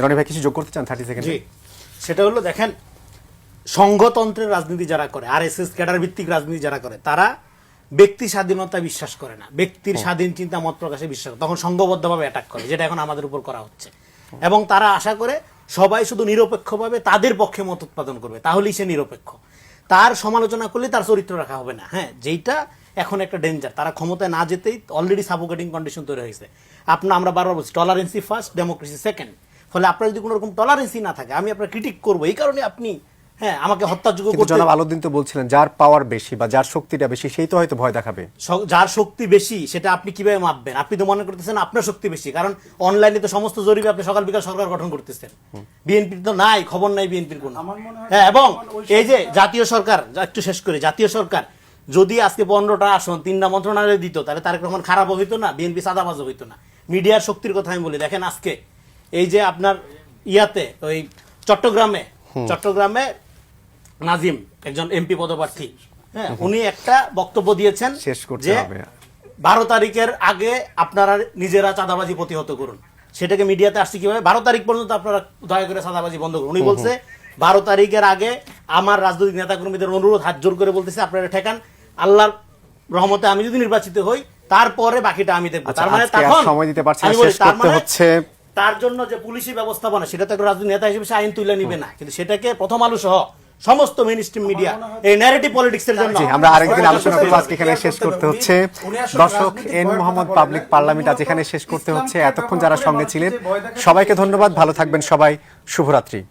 রনি ভাই কিছু যোগ করতে চান 30 সেকেন্ড? জি, সেটা হলো দেখেন, সংঘতন্ত্রের রাজনীতি যারা করে, আরএসএস ক্যাডার ভিত্তিক রাজনীতি যারা করে, তারা ব্যক্তি স্বাধীনতা বিশ্বাস করে না, ব্যক্তির স্বাধীন চিন্তা মত প্রকাশে বিশ্বাস করে, তখন সংঘবদ্ধভাবে অ্যাটাক করে, যেটা এখন আমাদের উপর করা হচ্ছে। এবং তারা আশা করে সবাই শুধু নিরপেক্ষভাবে তাদের পক্ষে মত উৎপাদন করবে, তাহলেই সে নিরপেক্ষ। তার সমালোচনা করলে তার চরিত্র রাখা হবে না। হ্যাঁ, যেইটা এখন একটা ডেঞ্জার। তারা ক্ষমতায় না যেতেই অলরেডি সাফোকেটিং কন্ডিশন তৈরি হয়েছে। আমরা বারবার বলছি টলারেন্সি ফার্স্ট, ডেমোক্রেসি সেকেন্ড। ফলে আপনার যদি কোনো রকম টলারেন্সি না থাকে, আমি আপনার ক্রিটিক করবো, এই কারণে আপনি আমাকে হত্যাযোগ্য করতে। জনাব আলাউদ্দিন তো বলছিলেন যার পাওয়ার বেশি বা যার শক্তিটা বেশি সেই তো হয়তো ভয় দেখাবে। যার শক্তি বেশি সেটা আপনি কিভাবে মাপবেন? আপনি তো মনে করতেছেন আপনার শক্তি বেশি, কারণ অনলাইনে তো সমস্ত জরিপে আপনি সকাল বিকাল সরকার গঠন করতেছেন। বিএনপির তো নাই, খবর নাই বিএনপির কোনো। হ্যাঁ, এবং এই যে জাতীয় সরকার, একটু শেষ করে, জাতীয় সরকার যদি আজকে 15টা আসন 3টা মন্ত্রণালয়ে দিত, তাহলে তারেক রহমান খারাপও হইতো না, বিএনপি সাদাবাজও হইতো না। মিডিয়ার শক্তির কথা আমি বলি, দেখেন আজকে এই যে আপনার ওই চট্টগ্রামে নাজিম একজন এমপি পদপ্রার্থী, হ্যাঁ, উনি একটা বক্তব্য দিয়েছেন যে 12 তারিখের আগে আপনারা নিজেরা চাঁদাবাজি প্রতিহত করুন। সেটাকে মিডিয়াতে আসছে কিভাবে, 12 তারিখ পর্যন্ত আপনারা দয়া করে চাঁদাবাজি বন্ধ করুন। উনি বলছে 12 তারিখের আগে আমার রাজনৈতিক নেতাকর্মীদের অনুরোধ হাত জোর করে বলতেছে আপনারা ঠেকান, আল্লাহর রহমতে আমি যদি নির্বাচিত হই তারপরে বাকিটা আমি দেখবো। তার মানে তখন সময় দিতে পারছি না, শেষ করতে হচ্ছে। তার জন্য যে পুলিশি ব্যবস্থাপনা, সেটা তো একটা রাজনৈতিক নেতা হিসেবে আইন তুলে নিবে না, কিন্তু সেটাকে প্রথম আলো সহ সমস্ত মেইনস্ট্রিম মিডিয়া এই ন্যারেটিভ পলিটিক্সের জন্য আমরা আরেকদিন আলোচনা করব। আজকে এখানে শেষ করতে হচ্ছে। দর্শক, এন মোহাম্মদ পাবলিক পার্লামেন্ট আজ এখানে শেষ করতে হচ্ছে। এতক্ষণ যারা সঙ্গে ছিলেন সবাইকে ধন্যবাদ। ভালো থাকবেন সবাই। শুভরাত্রি।